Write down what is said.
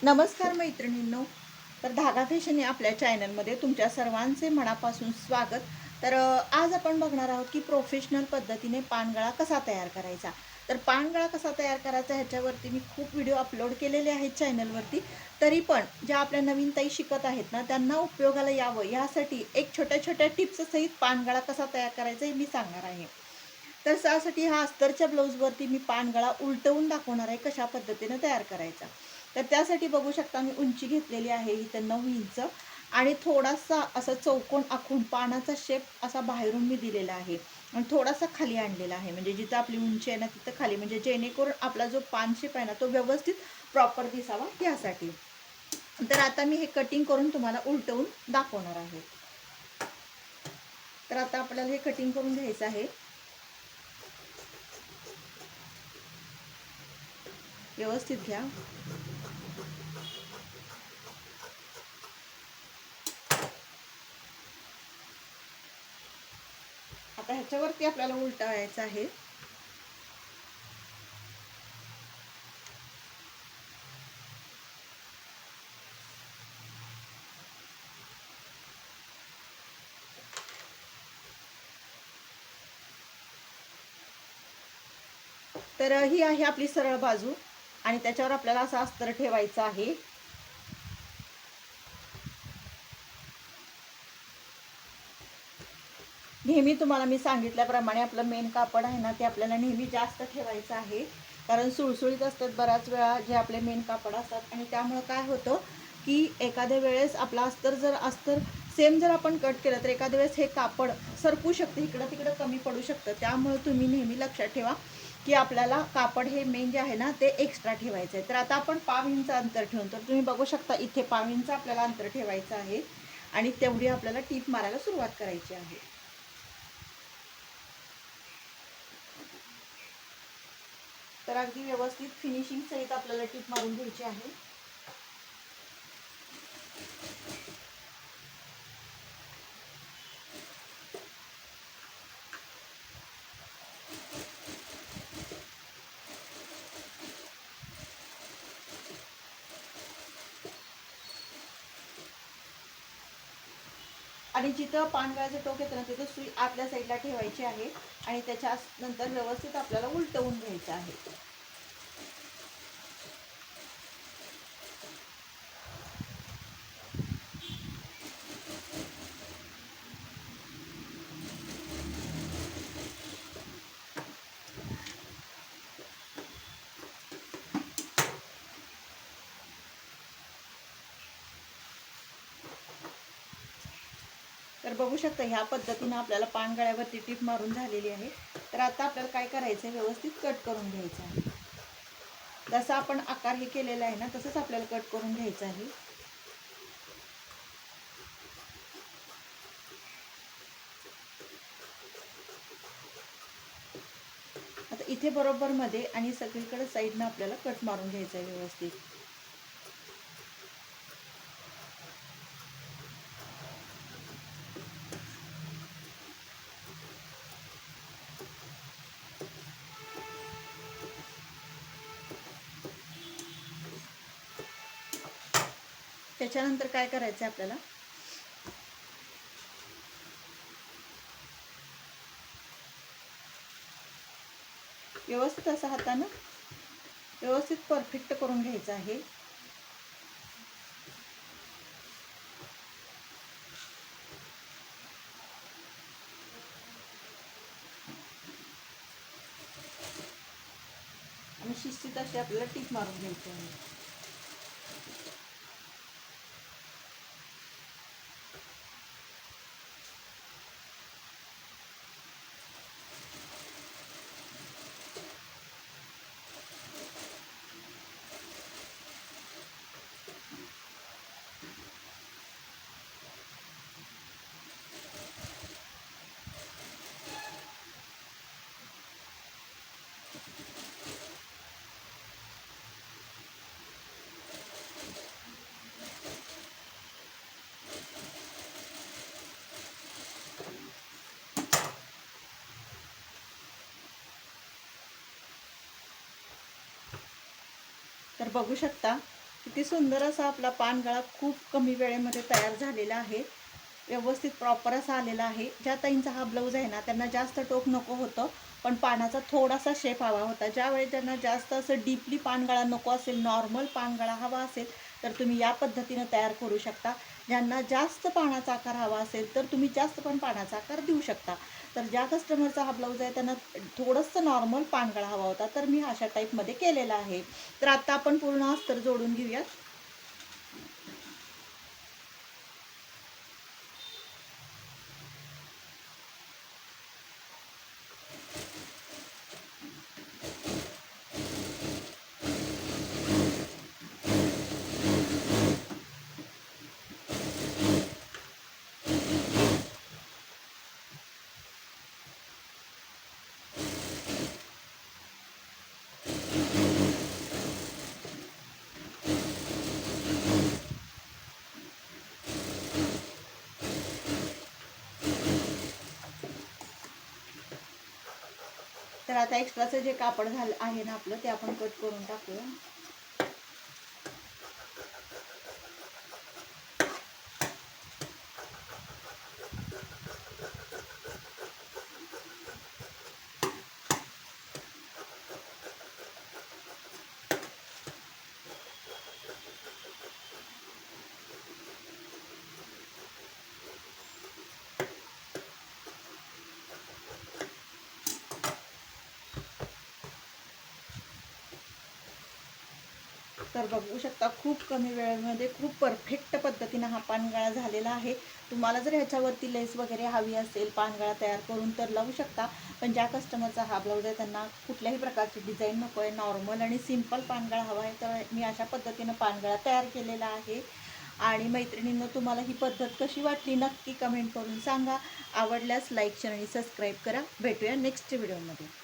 नमस्कार मैत्रिणींनो. तर धागा फॅशन या आपल्या चॅनलमध्ये तुमच्या सर्वांचे मनापासून स्वागत. तर आज आपण बघणार आहोत की प्रोफेशनल पद्धतीने पानगळा कसा तयार करायचा. तर पानगळा कसा तयार करायचा ह्याच्यावरती मी खूप व्हिडिओ अपलोड केलेले आहेत चॅनलवरती. तरी पण ज्या आपल्या नवीन ताई शिकत आहेत ना, त्यांना उपयोगाला यावं यासाठी एक छोट्या छोट्या टिप्स सहित पानगळा कसा तयार करायचा हे मी सांगणार आहे. तर त्यासाठी हा अस्तरच्या ब्लाऊजवरती मी पानगळा उलटवून दाखवणार आहे कशा पद्धतीने तयार करायचा. तर त्यासाठी बघू शकता मी उंची घेतलेली आहे इथं 9 इंच आणि थोडासा असा चौकोन आखून पानाचा शेप असा बाहेरून मी दिलेला आहे आणि थोडासा खाली आणलेला आहे, म्हणजे जिथं आपली उंची आहे ना तिथं खाली, म्हणजे जेणेकरून आपला जो पान शेप आहे ना तो व्यवस्थित प्रॉपर दिसावा यासाठी. तर आता मी हे कटिंग करून तुम्हाला उलटवून दाखवणार आहे. तर आता आपल्याला हे कटिंग करून घ्यायचं आहे. व्यवस्थित घ्या. आता ह्याच्यावरती आपल्याला उलटवायचं आहे. तर ही आहे आपली सरळ बाजू आणि त्याच्यावर आपल्याला असं अस्तर ठेवायचं आहे. नेहमी तुम्हाला मी सांगितल्याप्रमाणे आपलं मेन कापड आहे ना ते आपल्याला नेहमी जास्त ठेवायचं आहे, कारण सुळसुळीत असतात बऱ्याच वेळा जे आपले मेन कापड असतात आणि त्यामुळे काय होतं की एखाद्या वेळेस आपला अस्तर सेम जर आपण कट केलं तर एखाद्या वेळेस हे कापड सरकू शकते, इकडं तिकडं कमी पडू शकतं. त्यामुळे तुम्ही नेहमी लक्षात ठेवा की आपल्याला कापड हे मेन जे आहे ना ते एक्स्ट्रा ठेवायचं आहे. तर आता आपण 5 इंच अंतर ठेवून, तर तुम्ही बघू शकता इथे 5 इंच आपल्याला अंतर ठेवायचं आहे आणि तेवढी आपल्याला टीप मारायला सुरुवात करायची आहे. तर अगदी व्यवस्थित फिनिशिंग सहित आपल्याला टीप मारून घ्यायची आहे. आणि जिथं पानगळाचं टोक येतं ना तिथं सुई आतल्या साईडला ठेवायची आहे आणि त्याच्या नंतर व्यवस्थित आपल्याला उलटवून घ्यायचं आहे. तर बघू शकता ह्या पद्धतीने आपल्याला पानगळ्यावरती टीप मारून झालेली आहे. तर आता आपल्याला काय करायचं आहे, व्यवस्थित कट करून घ्यायचं आहे. जसा आपण आकार हे केलेला आहे ना तसंच आपल्याला कट करून घ्यायचं आहे. आता इथे बरोबर मध्ये आणि सगळीकडे साईडनं आपल्याला कट मारून घ्यायचं आहे व्यवस्थित. त्याच्यानंतर काय करायचं आहे आपल्याला, व्यवस्थित असं हातानं व्यवस्थित परफेक्ट करून घ्यायचं आहे. आणि शिस्तीत अशी आपल्याला टीप मारून घ्यायची आहे. तर बघू शकता किती सुंदर असा आपला पानगळा खूप कमी वेळेमध्ये तयार झालेला आहे. व्यवस्थित प्रॉपर असा आलेला आहे. ज्या ताईंचा हा ब्लाऊज आहे ना, त्यांना जास्त टोक नको होतं, पण पानाचा थोडासा शेप हवा होता. ज्यावेळी त्यांना जास्त असं डीपली पानगळा नको असेल, नॉर्मल पानगळा हवा असेल, तर तुम्ही या पद्धतीनं तयार करू शकता. ज्यांना जास्त पानाचा आकार हवा असेल, तर तुम्ही जास्त पण पानाचा आकार देऊ शकता. तर ज्या कस्टमरचा हा ब्लाऊज आहे, त्यांना थोडंसं नॉर्मल पानगळा हवा होता, तर मी अशा टाईपमध्ये केलेला आहे. तर आता आपण पूर्ण अस्तर जोडून घेऊयात. तर आता एक्स्ट्राचं जे कापड झालं आहे ना आपलं, ते आपण कट करून टाकूया. तर बघू शकता खूप कमी वेळेमध्ये खूप परफेक्ट पद्धतीनं हा पानगळा झालेला आहे. तुम्हाला जर ह्याच्यावरती लेस वगैरे हवी असेल पानगळा तयार करून तर लावू शकता. पण ज्या कस्टमरचा हा ब्लाऊज आहे त्यांना कुठल्याही प्रकारची डिझाईन नको आहे, नॉर्मल आणि सिंपल पानगळा हवा आहे, तर मी अशा पद्धतीनं पानगळा तयार केलेला आहे. आणि मैत्रिणींनो, तुम्हाला ही पद्धत कशी वाटली नक्की कमेंट करून सांगा. आवडल्यास लाईक शेअर आणि सबस्क्राईब करा. भेटूया नेक्स्ट व्हिडिओमध्ये.